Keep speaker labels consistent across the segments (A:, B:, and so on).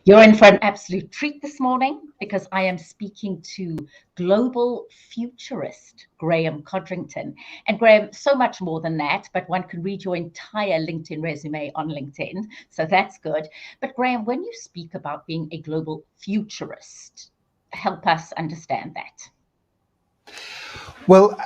A: You're in for an absolute treat this morning because I am speaking to global futurist Graeme Codrington. And Graeme, so much more than that, but one can read your entire LinkedIn resume on LinkedIn, so that's good. But Graeme, when you speak about being a global futurist, help us understand that.
B: Well,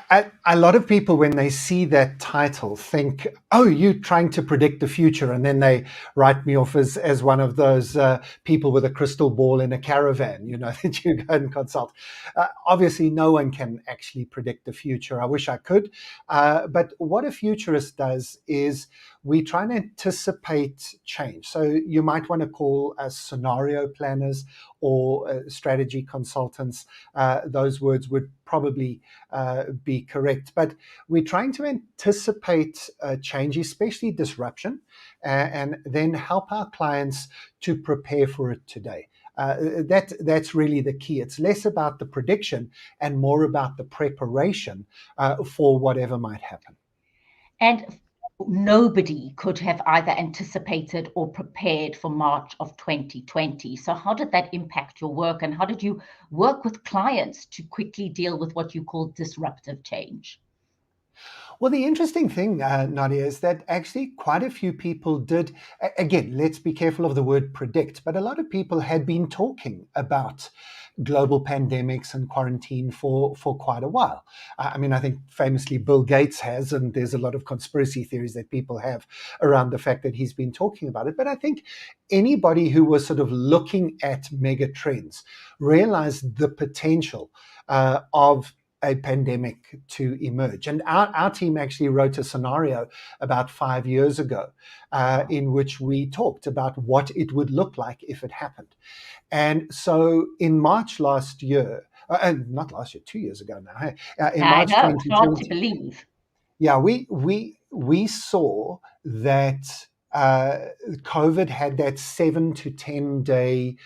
B: a lot of people, when they see that title, think, oh, you're trying to predict the future. And then they write me off as one of those people with a crystal ball in a caravan, that you go and consult. Obviously, no one can actually predict the future. I wish I could. But what a futurist does is we try and anticipate change. So you might want to call us scenario planners or strategy consultants. Those words would probably be correct. But we're trying to anticipate change, especially disruption, and then help our clients to prepare for it today. That's really the key. It's less about the prediction and more about the preparation for whatever might happen.
A: And nobody could have either anticipated or prepared for March of 2020. So how did that impact your work, and how did you work with clients to quickly deal with what you call disruptive change?
B: Well, the interesting thing, Nadia, is that actually quite a few people did, again, let's be careful of the word predict, but a lot of people had been talking about global pandemics and quarantine for quite a while. I think famously Bill Gates has, and there's a lot of conspiracy theories that people have around the fact that he's been talking about it. But I think anybody who was sort of looking at mega trends realized the potential of a pandemic to emerge. And our team actually wrote a scenario about 5 years ago in which we talked about what it would look like if it happened. And so in March last year, not last year, 2 years ago now, in March
A: I know,
B: 2020,
A: hard to believe.
B: yeah, we saw that COVID had that 7 to 10 day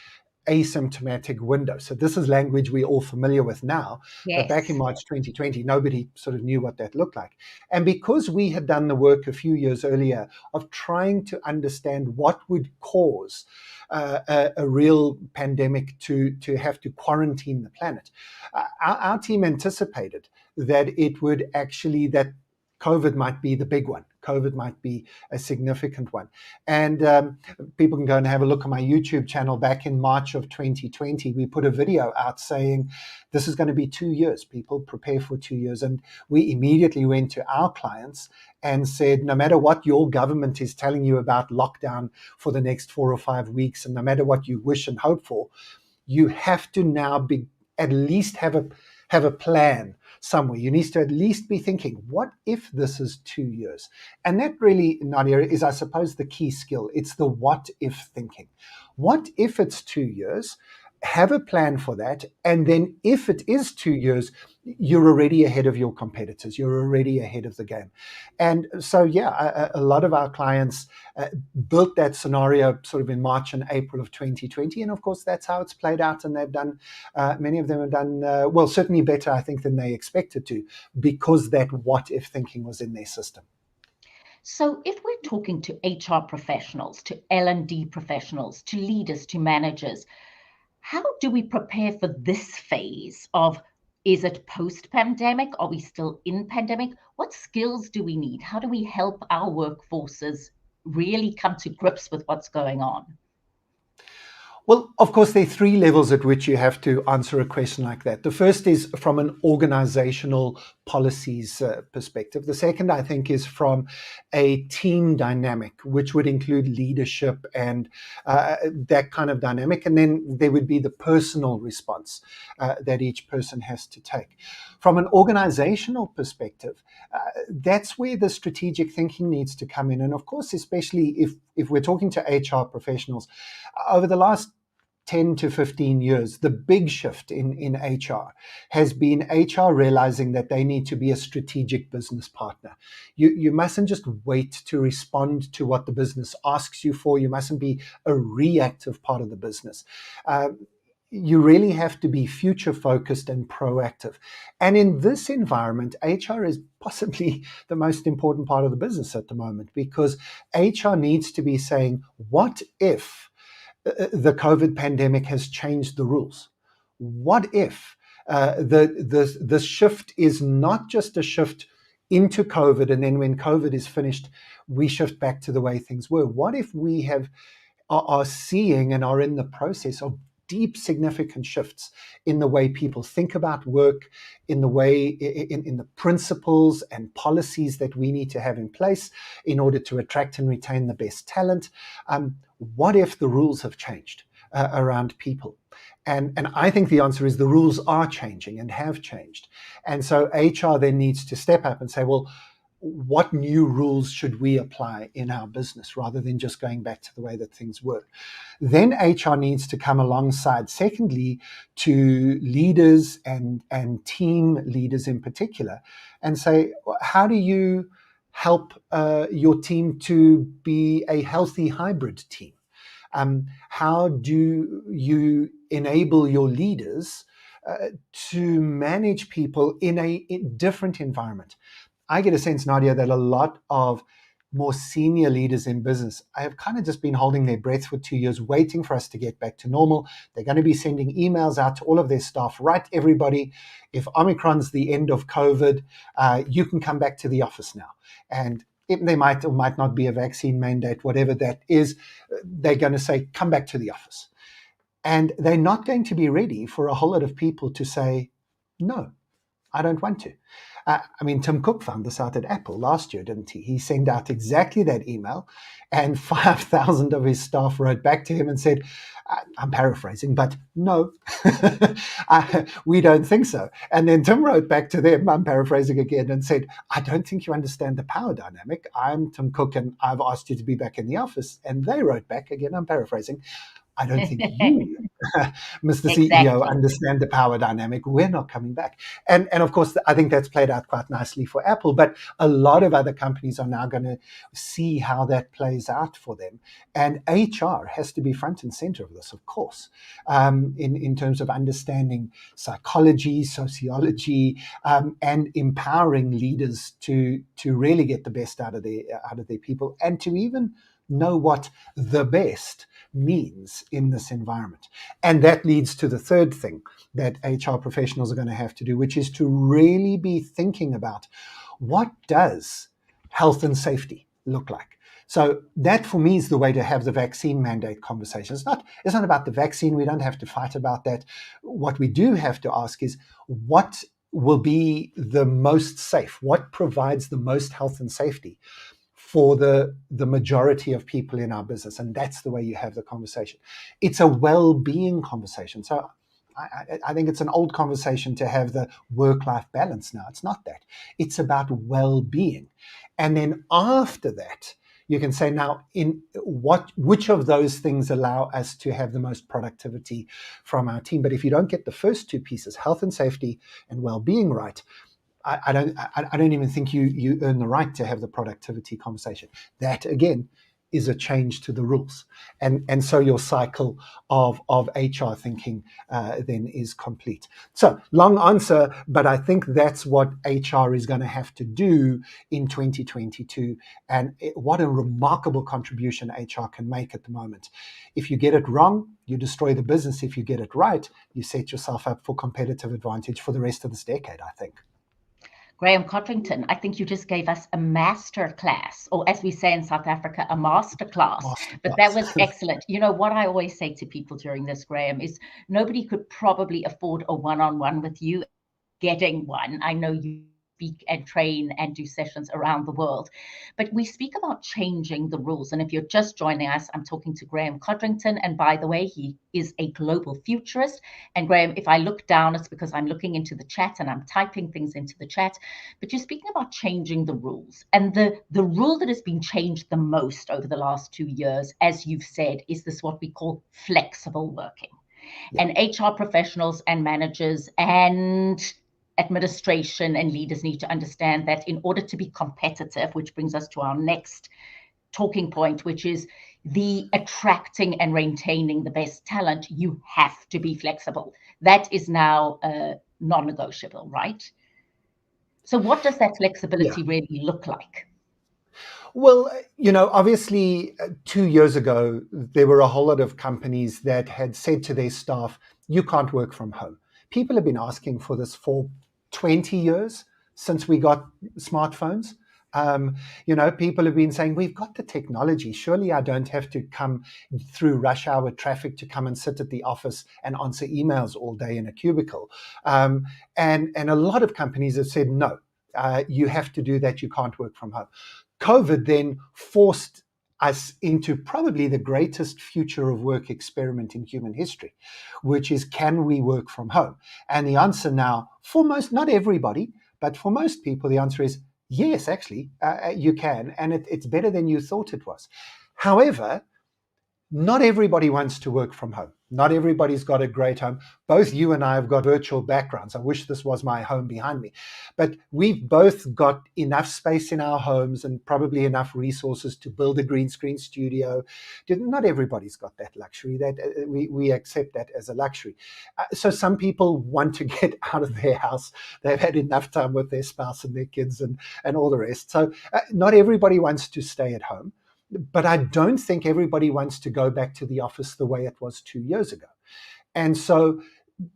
B: asymptomatic window. So this is language we're all familiar with now.
A: Yes.
B: But back in March 2020, nobody sort of knew what that looked like. And because we had done the work a few years earlier of trying to understand what would cause a real pandemic to have to quarantine the planet, our team anticipated that it would actually, that COVID might be the big one. COVID might be a significant one. And people can go and have a look at my YouTube channel. Back in March of 2020, we put a video out saying, this is going to be 2 years. People prepare for 2 years. And we immediately went to our clients and said, no matter what your government is telling you about lockdown for the next 4 or 5 weeks, and no matter what you wish and hope for, you have to now at least have a plan somewhere. You need to at least be thinking, what if this is 2 years? And that really, Nadia, is, I suppose, the key skill. It's the what if thinking. What if it's 2 years? Have a plan for that. And then if it is 2 years, you're already ahead of your competitors. You're already ahead of the game. And so, yeah, a lot of our clients built that scenario sort of in March and April of 2020. And of course, that's how it's played out. And they've done, many of them have done, well, certainly better, I think, than they expected to, because that what if thinking was in their system.
A: So if we're talking to HR professionals, to L&D professionals, to leaders, to managers, how do we prepare for this phase of, is it post-pandemic? Are we still in pandemic? What skills do we need? How do we help our workforces really come to grips with what's going on?
B: Well, of course, there are 3 levels at which you have to answer a question like that. The first is from an organizational policies perspective. The second, I think, is from a team dynamic, which would include leadership and that kind of dynamic. And then there would be the personal response that each person has to take. From an organizational perspective, that's where the strategic thinking needs to come in. And of course, especially if we're talking to HR professionals, over the last 10 to 15 years, the big shift in HR has been HR realizing that they need to be a strategic business partner. You mustn't just wait to respond to what the business asks you for. You mustn't be a reactive part of the business. You really have to be future focused and proactive. And in this environment, HR is possibly the most important part of the business at the moment, because HR needs to be saying, what if the COVID pandemic has changed the rules? What if the shift is not just a shift into COVID, and then when COVID is finished, we shift back to the way things were? What if we are seeing and are in the process of deep, significant shifts in the way people think about work, in the way, in the principles and policies that we need to have in place in order to attract and retain the best talent? What if the rules have changed around people? And I think the answer is the rules are changing and have changed. And so HR then needs to step up and say, well, what new rules should we apply in our business rather than just going back to the way that things were? Then HR needs to come alongside, secondly, to leaders and team leaders in particular, and say, how do you help your team to be a healthy hybrid team? How do you enable your leaders to manage people in a different environment? I get a sense, Nadia, that a lot of more senior leaders in business have kind of just been holding their breath for 2 years, waiting for us to get back to normal. They're going to be sending emails out to all of their staff, right, everybody, if Omicron's the end of COVID, you can come back to the office now. And there might or might not be a vaccine mandate, whatever that is, they're going to say, come back to the office. And they're not going to be ready for a whole lot of people to say, no, I don't want to. Tim Cook found this out at Apple last year, didn't he? He sent out exactly that email, and 5,000 of his staff wrote back to him and said, I'm paraphrasing, but no, we don't think so. And then Tim wrote back to them, I'm paraphrasing again, and said, I don't think you understand the power dynamic. I'm Tim Cook, and I've asked you to be back in the office. And they wrote back, again, I'm paraphrasing, I don't think you, Mr. CEO, understand the power dynamic. We're not coming back. And of course, I think that's played out quite nicely for Apple, but a lot of other companies are now going to see how that plays out for them. And HR has to be front and center of this, of course, in terms of understanding psychology, sociology, and empowering leaders to really get the best out of their people, and to even know what the best means in this environment. And that leads to the third thing that HR professionals are going to have to do, which is to really be thinking about, what does health and safety look like? So that, for me, is the way to have the vaccine mandate conversation. It's not about the vaccine. We don't have to fight about that. What we do have to ask is, what will be the most safe? What provides the most health and safety for the majority of people in our business? And that's the way you have the conversation. It's a well-being conversation. So I think it's an old conversation to have the work-life balance now. It's not that. It's about well-being. And then after that, you can say, now, which of those things allow us to have the most productivity from our team? But if you don't get the first two pieces, health and safety and well-being, right, I don't even think you earn the right to have the productivity conversation. That, again, is a change to the rules. And so your cycle of HR thinking then is complete. So, long answer, but I think that's what HR is going to have to do in 2022. And what a remarkable contribution HR can make at the moment. If you get it wrong, you destroy the business. If you get it right, you set yourself up for competitive advantage for the rest of this decade, I think.
A: Graeme Codrington, I think you just gave us a master class, or as we say in South Africa, a master class. But that was excellent. You know, what I always say to people during this, Graeme, is nobody could probably afford a one-on-one with you. Getting one, I know you speak and train and do sessions around the world. But we speak about changing the rules. And if you're just joining us, I'm talking to Graeme Codrington. And by the way, he is a global futurist. And Graeme, if I look down, it's because I'm looking into the chat and I'm typing things into the chat. But you're speaking about changing the rules. And the rule that has been changed the most over the last 2 years, as you've said, is this what we call flexible working. Yeah. And HR professionals and managers and administration and leaders need to understand that in order to be competitive, which brings us to our next talking point, which is the attracting and maintaining the best talent, you have to be flexible. That is now non-negotiable, right? So what does that flexibility really look like?
B: Well, obviously, 2 years ago, there were a whole lot of companies that had said to their staff, you can't work from home. People have been asking for this for 20 years since we got smartphones. Um, People have been saying, we've got the technology. Surely I don't have to come through rush hour traffic to come and sit at the office and answer emails all day in a cubicle. And a lot of companies have said, no, you have to do that. You can't work from home. COVID then forced us into probably the greatest future of work experiment in human history, which is, can we work from home? And the answer now, for most, not everybody, but for most people, the answer is yes, actually, you can. And it's better than you thought it was. However, not everybody wants to work from home. Not everybody's got a great home. Both you and I have got virtual backgrounds. I wish this was my home behind me. But we've both got enough space in our homes and probably enough resources to build a green screen studio. Not everybody's got that luxury. That we accept that as a luxury. So some people want to get out of their house. They've had enough time with their spouse and their kids and all the rest. So not everybody wants to stay at home. But I don't think everybody wants to go back to the office the way it was 2 years ago. And so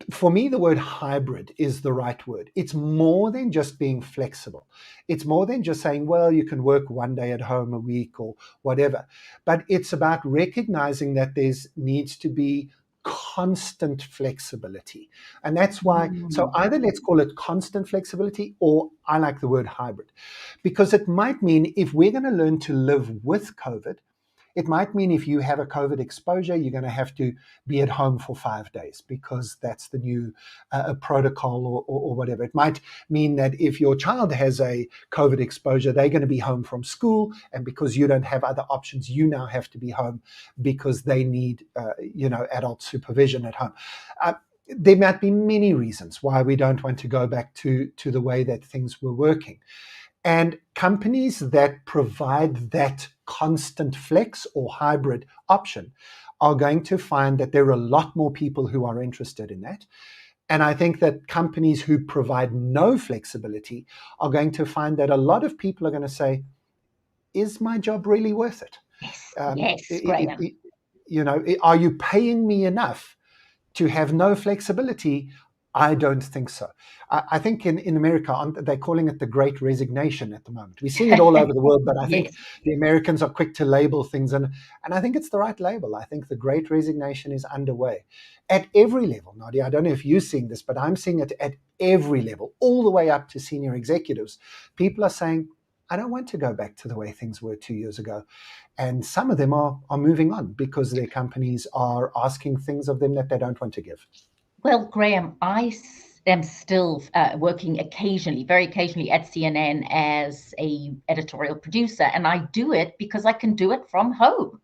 B: for me, the word hybrid is the right word. It's more than just being flexible. It's more than just saying, well, you can work one day at home a week or whatever. But it's about recognizing that there's needs to be constant flexibility. And that's why, so either let's call it constant flexibility, or I like the word hybrid, because it might mean if we're going to learn to live with COVID, it might mean if you have a COVID exposure, you're going to have to be at home for 5 days because that's the new protocol or whatever. It might mean that if your child has a COVID exposure, they're going to be home from school. And because you don't have other options, you now have to be home because they need, adult supervision at home. There might be many reasons why we don't want to go back to the way that things were working. And companies that provide that constant flex or hybrid option are going to find that there are a lot more people who are interested in that. And I think that companies who provide no flexibility are going to find that a lot of people are going to say, is my job really worth it?
A: Yes, Graeme.
B: Are you paying me enough to have no flexibility? I don't think so. I think in America, they're calling it the Great Resignation at the moment. We're seeing it all over the world, but I think the Americans are quick to label things. And I think it's the right label. I think the Great Resignation is underway at every level. Nadia, I don't know if you're seeing this, but I'm seeing it at every level, all the way up to senior executives. People are saying, I don't want to go back to the way things were 2 years ago. And some of them are moving on because their companies are asking things of them that they don't want to give.
A: Well, Graeme, I am still working occasionally, very occasionally at CNN as a editorial producer, and I do it because I can do it from home.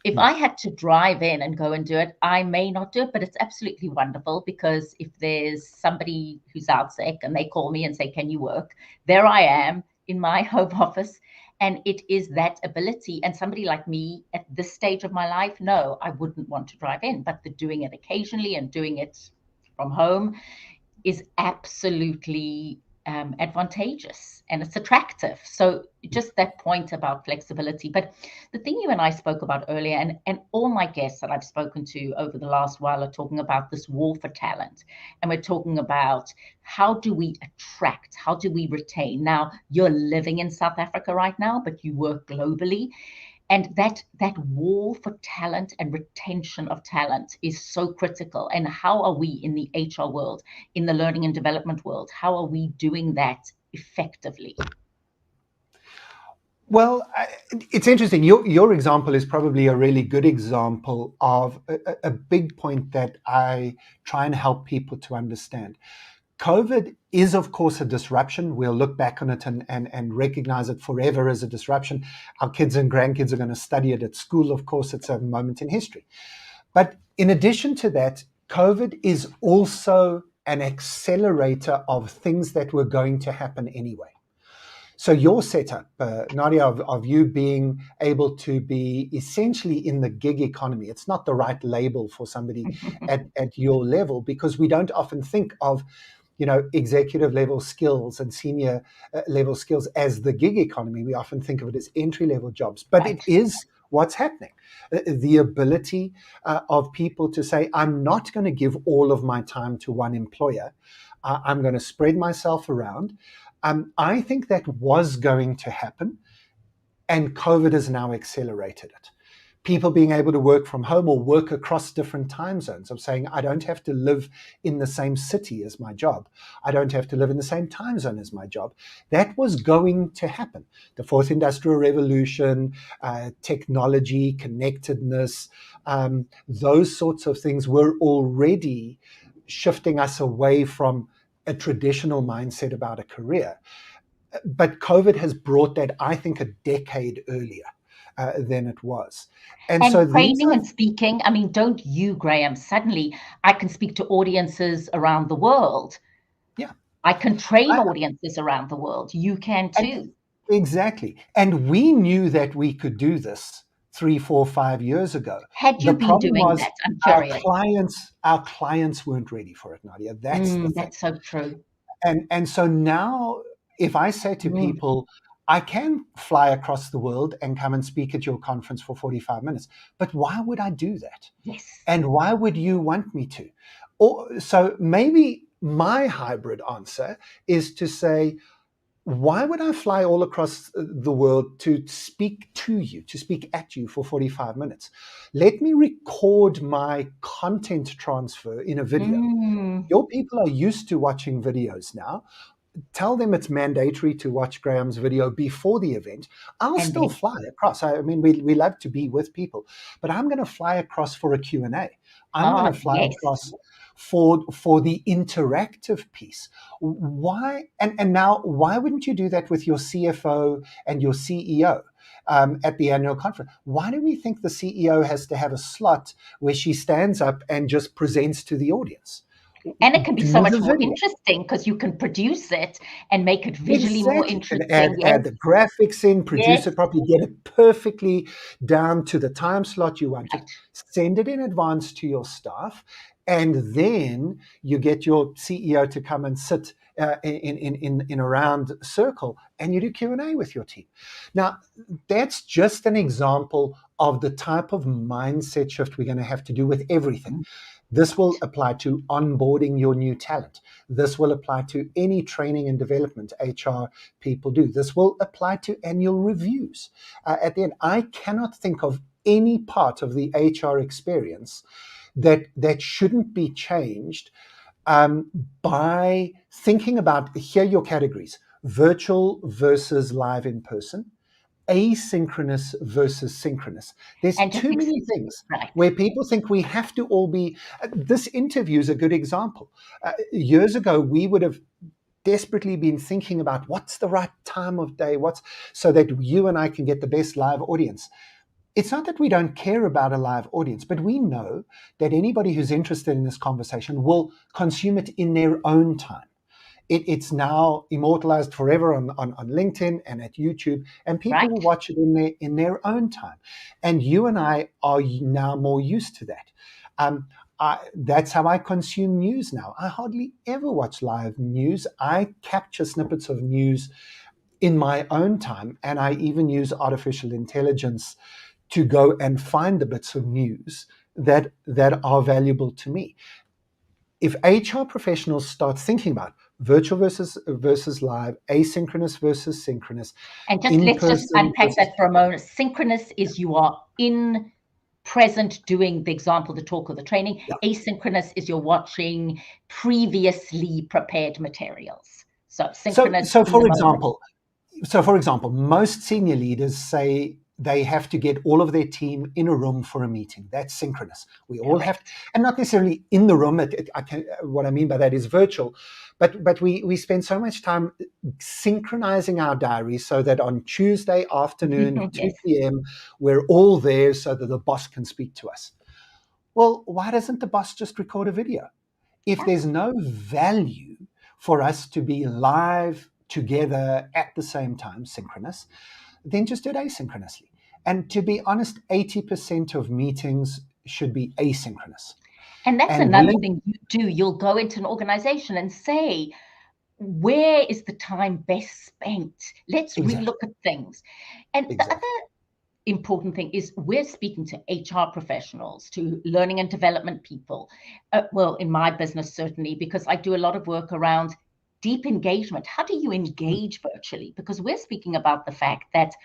A: If I had to drive in and go and do it, I may not do it, but it's absolutely wonderful because if there's somebody who's out sick and they call me and say, can you work? There I am in my home office. And it is that ability. And somebody like me at this stage of my life, no, I wouldn't want to drive in, but the doing it occasionally and doing it from home is absolutely advantageous and it's attractive. So just that point about flexibility. But the thing you and I spoke about earlier, and all my guests that I've spoken to over the last while are talking about this war for talent. And we're talking about how do we attract, how do we retain? Now, you're living in South Africa right now, but you work globally. And that war for talent and retention of talent is so critical. And how are we in the HR world, in the learning and development world, how are we doing that effectively?
B: Well, it's interesting. Your example is probably a really good example of a big point that I try and help people to understand. COVID is, of course, a disruption. We'll look back on it and recognize it forever as a disruption. Our kids and grandkids are going to study it at school. Of course, it's a moment in history. But in addition to that, COVID is also an accelerator of things that were going to happen anyway. So your setup, Nadia, of you being able to be essentially in the gig economy, it's not the right label for somebody at your level because we don't often think of executive level skills and senior level skills as the gig economy. We often think of it as entry level jobs, but
A: Right.
B: it is what's happening. The ability of people to say, I'm not going to give all of my time to one employer. I'm going to spread myself around. I think that was going to happen, and COVID has now accelerated it. People being able to work from home or work across different time zones, of saying, I don't have to live in the same city as my job. I don't have to live in the same time zone as my job. That was going to happen. The fourth industrial revolution, technology, connectedness, those sorts of things were already shifting us away from a traditional mindset about a career. But COVID has brought that, I think, a decade earlier than it was. And
A: And
B: so these
A: training
B: are,
A: and speaking, I mean, don't you, Graeme? Suddenly I can speak to audiences around the world.
B: yeah,
A: I can train
B: I,
A: audiences around the world. You can
B: and
A: too.
B: exactly. And we knew that we could do this 3, 4, 5 years ago.
A: Had
B: The
A: you been
B: problem
A: doing
B: was
A: that? I'm
B: our
A: curious.
B: clients weren't ready for it, Nadia. That's the thing.
A: That's so true.
B: And so now, if I say to
A: Mm,
B: people, I can fly across the world and come and speak at your conference for 45 minutes, but why would I do that?
A: yes.
B: And why would you want me to? Or so maybe my hybrid answer is to say, why would I fly all across the world to speak to you, to speak at you for 45 minutes? Let me record my content transfer in a video.
A: Mm,
B: Your people are used to watching videos now. Tell them it's mandatory to watch Graeme's video before the event. I'll
A: and
B: still
A: then,
B: fly across. I mean, we love to be with people, but I'm going to fly across for a Q&A. I'm going to fly
A: yes.
B: across for the interactive piece. Why? And now, why wouldn't you do that with your CFO and your CEO? At the annual conference, why do we think the CEO has to have a slot where she stands up and just presents to the audience?
A: And it can be so
B: Do
A: much
B: the
A: more
B: video.
A: interesting because you can produce it and make it visually more
B: Exactly. And add
A: interesting. Yes.
B: the graphics in,
A: Yes.
B: produce it properly, get it perfectly down to the time slot you want it,
A: Right.
B: send it in advance to your staff, and then you get your CEO to come and sit in a round circle, and you do Q&A with your team. Now, that's just an example of the type of mindset shift we're going to have to do with everything.
A: Mm,
B: This will
A: right.
B: apply to onboarding your new talent. This will apply to any training and development HR people do. This will apply to annual reviews. At the end, I cannot think of any part of the HR experience that shouldn't be changed by thinking about, here are your categories: virtual versus live in person, asynchronous versus synchronous. There's
A: And just
B: too many things
A: right.
B: where people think we have to all be. This interview is a good example. Years ago, we would have desperately been thinking about what's the right time of day, what's so that you and I can get the best live audience. It's not that we don't care about a live audience, but we know that anybody who's interested in this conversation will consume it in their own time. It's now immortalized forever on LinkedIn and at YouTube, and people will
A: Right.
B: watch it in their own time. And you and I are now more used to that. That's how I consume news now. I hardly ever watch live news. I capture snippets of news in my own time, and I even use artificial intelligence to go and find the bits of news that are valuable to me. If HR professionals start thinking about virtual versus live, asynchronous versus synchronous,
A: And just
B: in
A: let's just
B: person
A: unpack
B: versus
A: that for a moment. Synchronous is you are in present doing the example, the talk or the training.
B: yeah.
A: Asynchronous is you're watching previously prepared materials. So
B: So
A: synchronous
B: so
A: in the
B: for
A: moment.
B: example, So, for example, most senior leaders say they have to get all of their team in a room for a meeting. That's synchronous. We all have,
A: Correct.
B: and not necessarily in the room. What I mean by that is virtual, but we spend so much time synchronizing our diaries so that on Tuesday afternoon,
A: Yes.
B: 2 p.m., we're all there so that the boss can speak to us. Well, why doesn't the boss just record a video? If
A: Yeah.
B: there's no value for us to be live together at the same time, synchronous, then just do it asynchronously. And to be honest, 80% of meetings should be asynchronous.
A: And that's
B: And
A: another
B: we,
A: thing you do. You'll go into an organization and say, where is the time best spent? Let's
B: exactly,
A: relook at things. And the
B: exactly.
A: other important thing is we're speaking to HR professionals, to learning and development people. Well, in my business, certainly, because I do a lot of work around deep engagement. How do you engage virtually? Because we're speaking about the fact that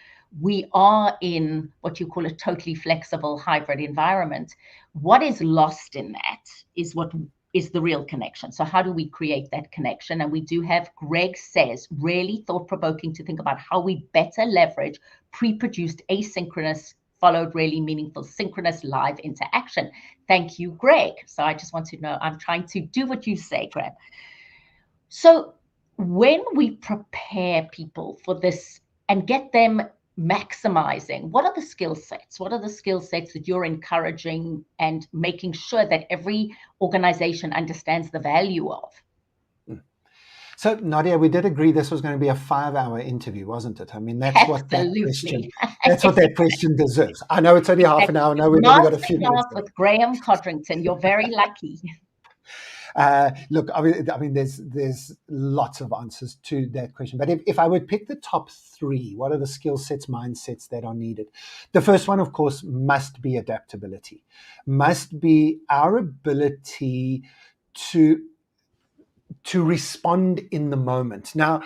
A: we are in what you call a totally flexible hybrid environment. What is lost in that is what is the real connection. So how do we create that connection? And we do have, Greg says, really thought-provoking to think about how we better leverage pre-produced asynchronous followed really meaningful synchronous live interaction. Thank you, Greg. So I just want to know, I'm trying to do what you say, Greg. So when we prepare people for this and get them maximizing, what are the skill sets? What are the skill sets that you're encouraging and making sure that every organization understands the value of?
B: So, Nadia, we did agree this was going to be a 5-hour interview, wasn't it? I mean,
A: Absolutely.
B: that's what that question deserves. I know it's only half an hour. I know we've only got a few minutes
A: Masterclass with Graeme Codrington. You're very lucky.
B: Look, I mean, there's lots of answers to that question. But if I would pick the top three, what are the skill sets, mindsets that are needed? The first one, of course, must be adaptability. Must be our ability to respond in the moment. Now,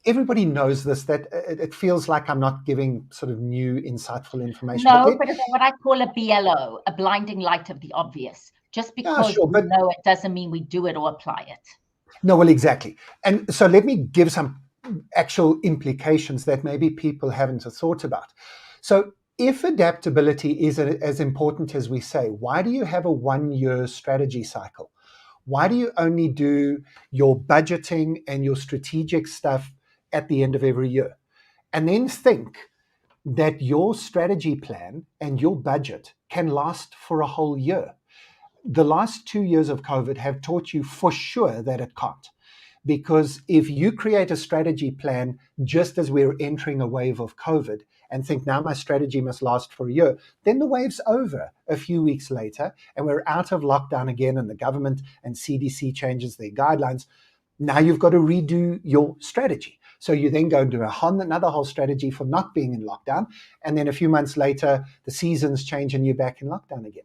B: everybody knows this, that it feels like I'm not giving sort of new, insightful information.
A: No, but it's what I call a BLO, a blinding light of the obvious. Just
B: Yeah,
A: because
B: sure.
A: we
B: But
A: know it doesn't mean we do it or apply it.
B: no, well, exactly. And so let me give some actual implications that maybe people haven't thought about. So if adaptability is as important as we say, why do you have a 1-year strategy cycle? Why do you only do your budgeting and your strategic stuff at the end of every year? And then think that your strategy plan and your budget can last for a whole year. The last 2 years of COVID have taught you for sure that it can't. Because if you create a strategy plan just as we're entering a wave of COVID and think now my strategy must last for a year, then the wave's over a few weeks later and we're out of lockdown again and the government and CDC changes their guidelines. Now you've got to redo your strategy. So you then go and do another whole strategy for not being in lockdown. And then a few months later, the seasons change and you're back in lockdown again.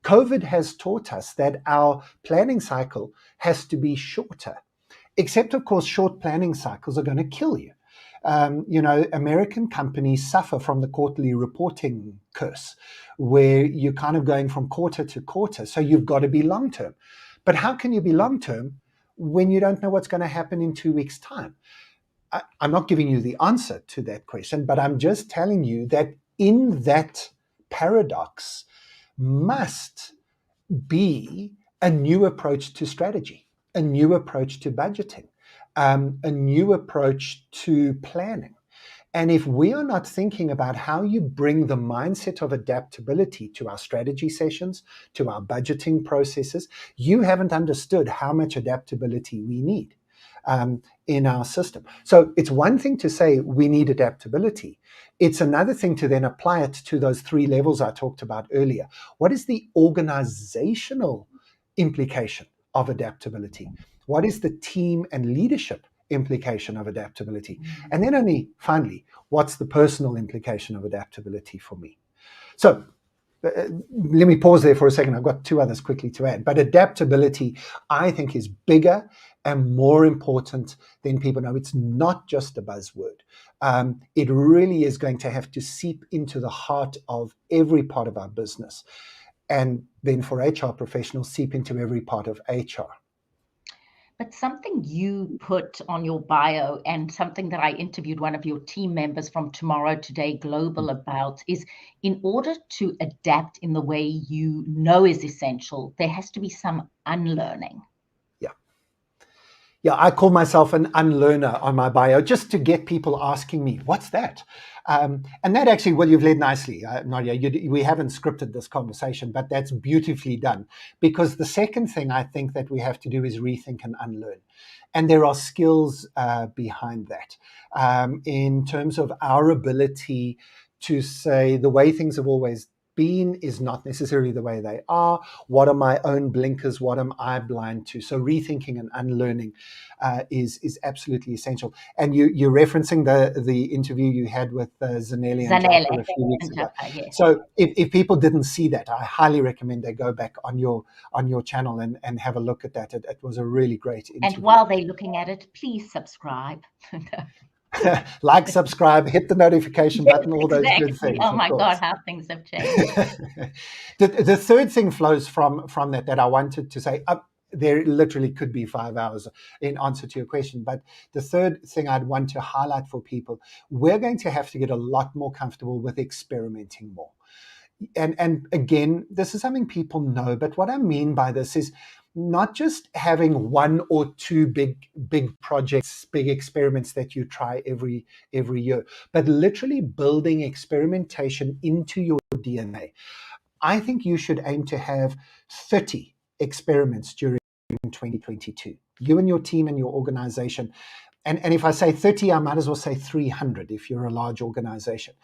B: COVID has taught us that our planning cycle has to be shorter. Except, of course, short planning cycles are going to kill you. American companies suffer from the quarterly reporting curse, where you're kind of going from quarter to quarter. So you've got to be long term. But how can you be long term when you don't know what's going to happen in 2 weeks' time? I'm not giving you the answer to that question, but I'm just telling you that in that paradox must be a new approach to strategy, a new approach to budgeting, a new approach to planning. And if we are not thinking about how you bring the mindset of adaptability to our strategy sessions, to our budgeting processes, you haven't understood how much adaptability we need in our system. So it's one thing to say we need adaptability. It's another thing to then apply it to those 3 levels I talked about earlier. What is the organizational implication of adaptability? What is the team and leadership implication of adaptability? And then only finally, what's the personal implication of adaptability for me? So let me pause there for a second. I've got 2 others quickly to add. But adaptability, I think, is bigger and more important than people know. It's not just a buzzword. It really is going to have to seep into the heart of every part of our business. And then for HR professionals, seep into every part of HR.
A: But something you put on your bio and something that I interviewed one of your team members from Tomorrow Today Global about is, in order to adapt in the way you know is essential, there has to be some unlearning.
B: Yeah, I call myself an unlearner on my bio just to get people asking me, what's that? And that actually, well, you've led nicely, Nadia. We haven't scripted this conversation, but that's beautifully done. Because the second thing I think that we have to do is rethink and unlearn. And there are skills behind that in terms of our ability to say the way things have always been is not necessarily the way they are. What are my own blinkers? What am I blind to? So rethinking and unlearning is absolutely essential. And you're referencing the interview you had with Zanelli and Jaffa a few weeks ago.
A: Yes.
B: So if people didn't see that, I highly recommend they go back on your channel and have a look at that. It was a really great interview.
A: And while they're looking at it, please subscribe.
B: Like, subscribe, hit the notification button, all those good things.
A: Oh my God, how things have changed.
B: The third thing flows from that I wanted to say. There literally could be 5 hours in answer to your question. But the third thing I'd want to highlight for people, we're going to have to get a lot more comfortable with experimenting more. And again, this is something people know, but what I mean by this is not just having one or two big projects, big experiments that you try every year, but literally building experimentation into your DNA. I think you should aim to have 30 experiments during 2022. You and your team and your organization. And if I say 30, I might as well say 300 if you're a large organization,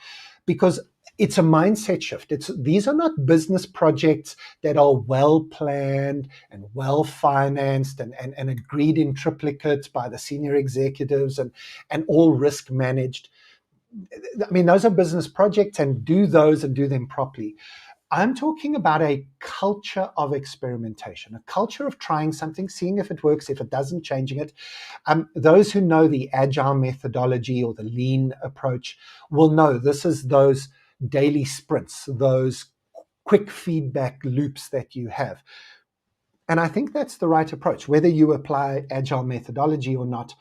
B: because it's a mindset shift. These are not business projects that are well planned and well financed and agreed in triplicate by the senior executives and all risk managed. I mean, those are business projects, and do those and do them properly. I'm talking about a culture of experimentation, a culture of trying something, seeing if it works, if it doesn't, changing it. Those who know the agile methodology or the lean approach will know this is those daily sprints, those quick feedback loops that you have. And I think that's the right approach, whether you apply agile methodology or not.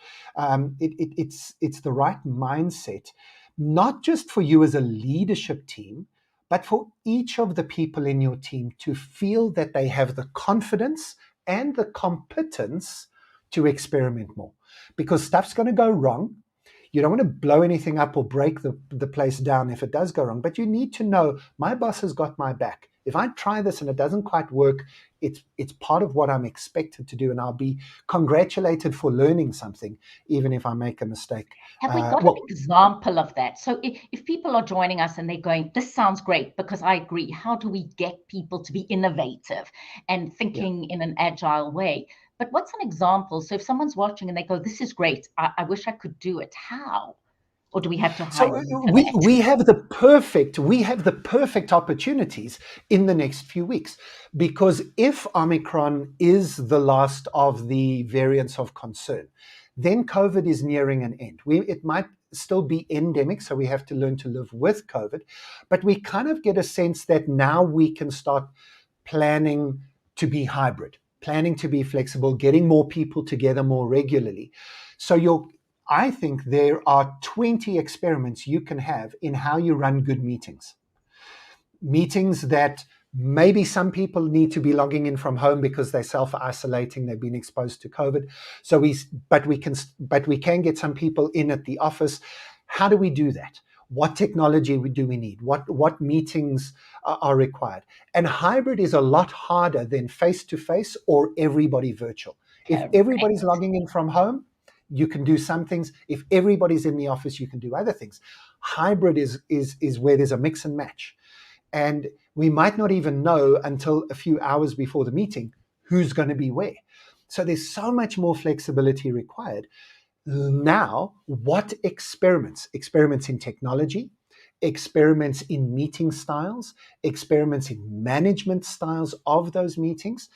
B: It's the right mindset, not just for you as a leadership team, but for each of the people in your team to feel that they have the confidence and the competence to experiment more. Because stuff's going to go wrong. You don't want to blow anything up or break the place down if it does go wrong, but you need to know my boss has got my back. If I try this and it doesn't quite work, it's part of what I'm expected to do, and I'll be congratulated for learning something, even if I make a mistake.
A: Have we got an example of that? So if people are joining us and they're going, this sounds great, because I agree, how do we get people to be innovative and thinking in an agile way? But what's an example? So if someone's watching and they go, this is great, I wish I could do it, how? Or do we have to hire?
B: So we have the perfect opportunities in the next few weeks, because if Omicron is the last of the variants of concern, then COVID is nearing an end. It might still be endemic, so we have to learn to live with COVID, but we kind of get a sense that now we can start planning to be hybrid, planning to be flexible, getting more people together more regularly. So I think there are 20 experiments you can have in how you run good meetings. Meetings that maybe some people need to be logging in from home because they're self-isolating, they've been exposed to COVID. But we can get some people in at the office. How do we do that? What technology do we need? What meetings are required? And hybrid is a lot harder than face-to-face or everybody virtual. If everybody's logging in from home, you can do some things. If everybody's in the office, you can do other things. Hybrid is where there's a mix and match. And we might not even know until a few hours before the meeting who's going to be where. So there's so much more flexibility required. Now, what experiments? Experiments in technology, experiments in meeting styles, experiments in management styles of those meetings.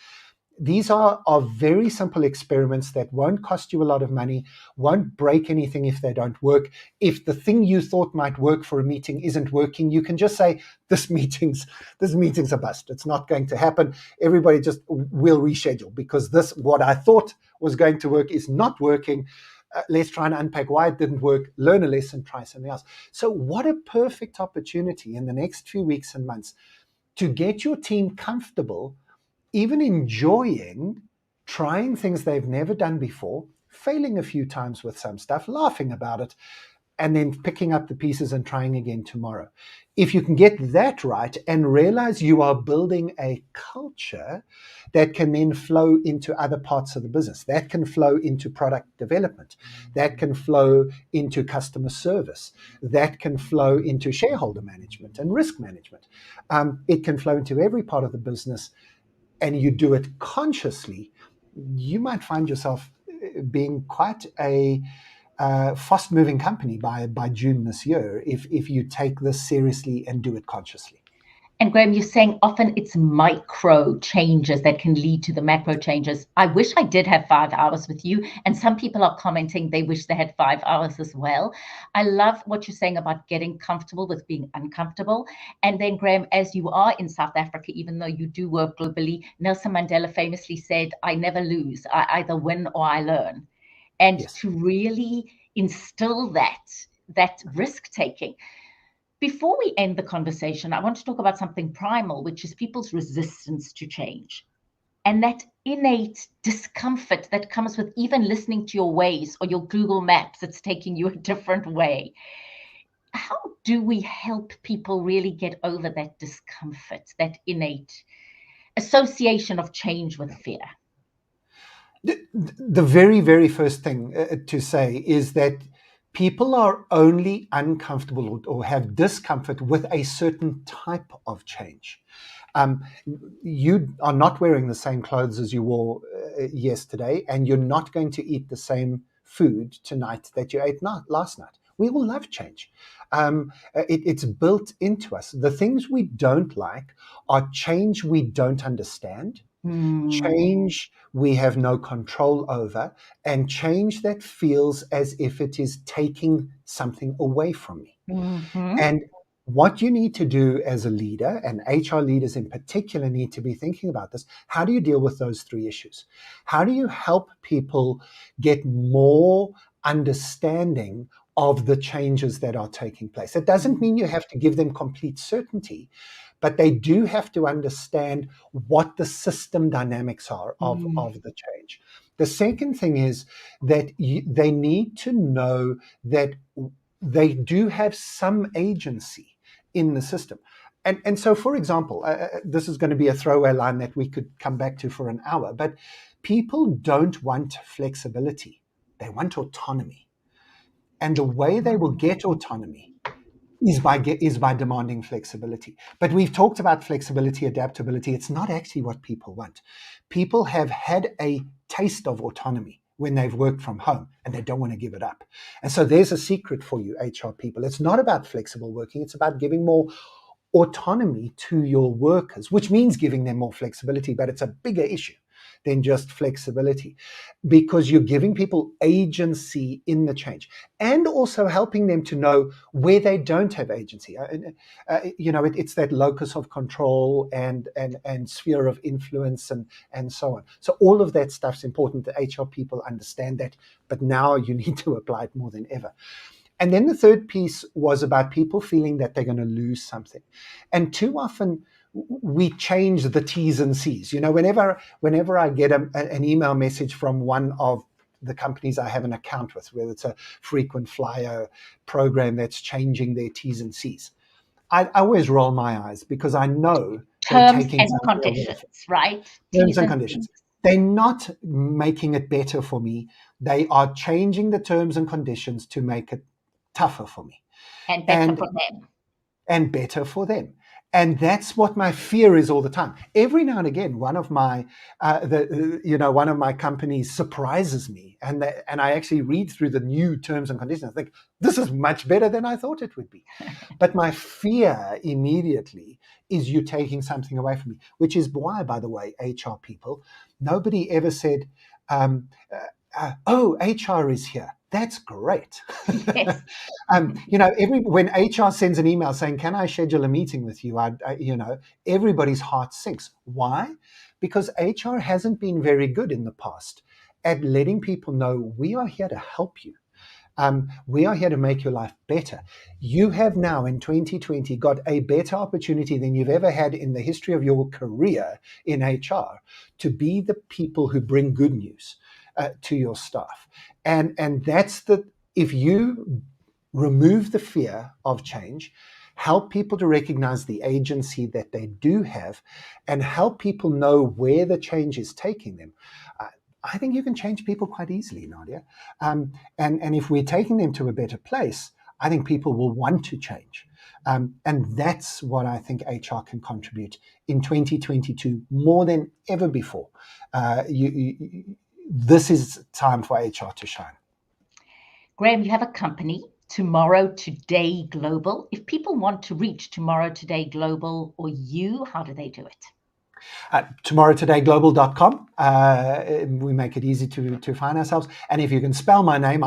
B: These are very simple experiments that won't cost you a lot of money, won't break anything if they don't work. If the thing you thought might work for a meeting isn't working, you can just say, this meeting's a bust. It's not going to happen. Everybody just will reschedule because what I thought was going to work is not working. Let's try and unpack why it didn't work, learn a lesson, try something else. So what a perfect opportunity in the next few weeks and months to get your team comfortable, even enjoying trying things they've never done before, failing a few times with some stuff, laughing about it, and then picking up the pieces and trying again tomorrow. If you can get that right and realize you are building a culture that can then flow into other parts of the business, that can flow into product development, that can flow into customer service, that can flow into shareholder management and risk management. It can flow into every part of the business, and you do it consciously, you might find yourself being quite a fast-moving company by June this year if you take this seriously and do it consciously.
A: And Graeme, you're saying often it's micro changes that can lead to the macro changes. I wish I did have 5 hours with you. And some people are commenting they wish they had 5 hours as well. I love what you're saying about getting comfortable with being uncomfortable. And then, Graeme, as you are in South Africa, even though you do work globally, Nelson Mandela famously said, I never lose. I either win or I learn. And
B: Yes.
A: to really instill that risk taking. Before we end the conversation, I want to talk about something primal, which is people's resistance to change. And that innate discomfort that comes with even listening to your Waze or your Google Maps that's taking you a different way. How do we help people really get over that discomfort, that innate association of change with fear?
B: The very, very first thing to say is that people are only uncomfortable or have discomfort with a certain type of change. You are not wearing the same clothes as you wore yesterday, and you're not going to eat the same food tonight that you ate last night. We all love change. It's built into us. The things we don't like are change we don't understand, change we have no control over, and change that feels as if it is taking something away from me.
A: Mm-hmm.
B: And what you need to do as a leader, and HR leaders in particular need to be thinking about this, how do you deal with those 3 issues? How do you help people get more understanding of the changes that are taking place? It doesn't mean you have to give them complete certainty, but they do have to understand what the system dynamics are of the change. The second thing is that they need to know that they do have some agency in the system. And so, for example, this is going to be a throwaway line that we could come back to for an hour, but people don't want flexibility. They want autonomy. And the way they will get autonomy is by demanding flexibility. But we've talked about flexibility, adaptability. It's not actually what people want. People have had a taste of autonomy when they've worked from home, and they don't want to give it up. And so there's a secret for you, HR people. It's not about flexible working. It's about giving more autonomy to your workers, which means giving them more flexibility, but it's a bigger issue than just flexibility, because you're giving people agency in the change and also helping them to know where they don't have agency. It's that locus of control and sphere of influence and so on. So all of that stuff's important that HR people understand that, but now you need to apply it more than ever. And then the third piece was about people feeling that they're going to lose something. And too often we change the T's and C's. Whenever I get an email message from one of the companies I have an account with, whether it's a frequent flyer program that's changing their T's and C's, I always roll my eyes because I know they're
A: Terms
B: taking
A: and
B: something
A: conditions, right?
B: Terms and conditions. They're not making it better for me. They are changing the terms and conditions to make it tougher for me.
A: And better for them.
B: And better for them. And that's what my fear is all the time. Every now and again, one of my companies surprises me, and I actually read through the new terms and conditions. I think this is much better than I thought it would be. But my fear immediately is you taking something away from me, which is why, by the way, HR people, nobody ever said, "Oh, HR is here." That's great.
A: Yes.
B: When HR sends an email saying, "Can I schedule a meeting with you?" Everybody's heart sinks. Why? Because HR hasn't been very good in the past at letting people know we are here to help you. We are here to make your life better. You have now in 2020 got a better opportunity than you've ever had in the history of your career in HR to be the people who bring good news to your staff. And that's if you remove the fear of change, help people to recognize the agency that they do have, and help people know where the change is taking them. I think you can change people quite easily, Nadia. And if we're taking them to a better place, I think people will want to change. And that's what I think HR can contribute in 2022 more than ever before. This is time for HR to shine.
A: Graeme, you have a company, Tomorrow Today Global. If people want to reach Tomorrow Today Global or you, how do they do it?
B: TomorrowTodayGlobal.com. We make it easy to find ourselves. And if you can spell my name,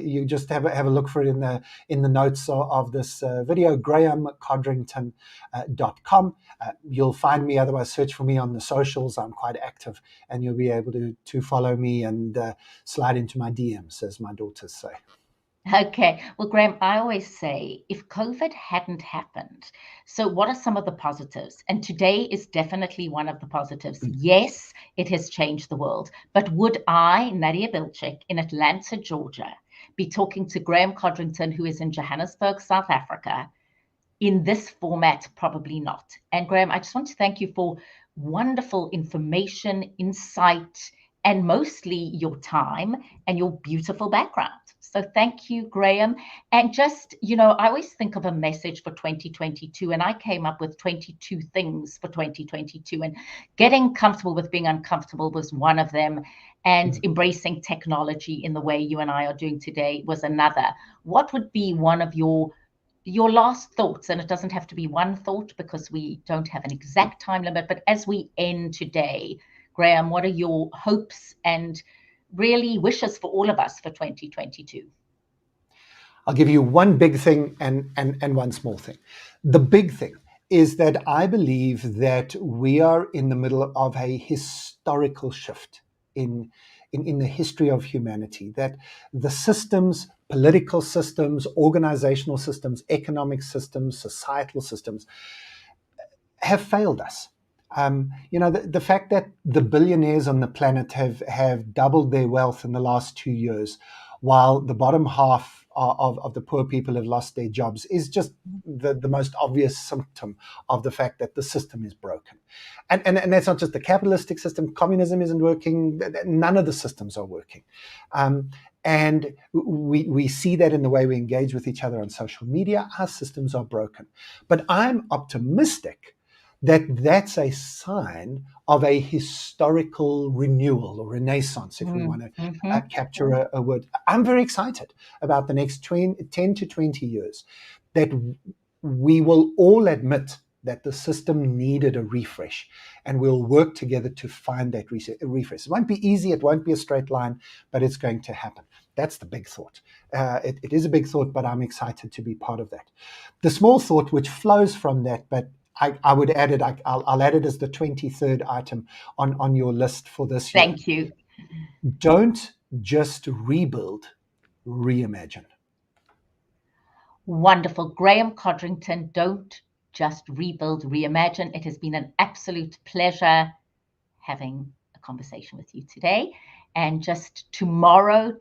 B: you just have a look for it in the notes of this video. GraemeCodrington.com. You'll find me. Otherwise, search for me on the socials. I'm quite active, and you'll be able to follow me and slide into my DMs, as my daughters say.
A: Okay. Well, Graeme, I always say if COVID hadn't happened, so what are some of the positives? And today is definitely one of the positives. Yes, it has changed the world. But would I, Nadia Bilchik, in Atlanta, Georgia, be talking to Graeme Codrington, who is in Johannesburg, South Africa, in this format? Probably not. And Graeme, I just want to thank you for wonderful information, insight, and mostly your time and your beautiful background. So thank you, Graeme. And just, I always think of a message for 2022, and I came up with 22 things for 2022. And getting comfortable with being uncomfortable was one of them. And embracing technology in the way you and I are doing today was another. What would be one of your last thoughts? And it doesn't have to be one thought because we don't have an exact time limit. But as we end today, Graeme, what are your hopes and really wishes for all of us for 2022?
B: I'll give you one big thing and one small thing. The big thing is that I believe that we are in the middle of a historical shift in the history of humanity, that the systems, political systems, organizational systems, economic systems, societal systems have failed us. The fact that the billionaires on the planet have doubled their wealth in the last 2 years, while the bottom half of the poor people have lost their jobs, is just the most obvious symptom of the fact that the system is broken. And that's not just the capitalistic system. Communism isn't working. None of the systems are working. And we see that in the way we engage with each other on social media. Our systems are broken. But I'm optimistic that that's a sign of a historical renewal or renaissance, if we want to capture a word. I'm very excited about the next 10 to 20 years, that we will all admit that the system needed a refresh, and we'll work together to find that refresh. It won't be easy, it won't be a straight line, but it's going to happen. That's the big thought. It is a big thought, but I'm excited to be part of that. The small thought, which flows from that, but I would add it, I'll add it as the 23rd item on your list for this year.
A: Thank you.
B: Don't just rebuild, reimagine.
A: Wonderful. Graeme Codrington, don't just rebuild, reimagine. It has been an absolute pleasure having a conversation with you today. And just tomorrow,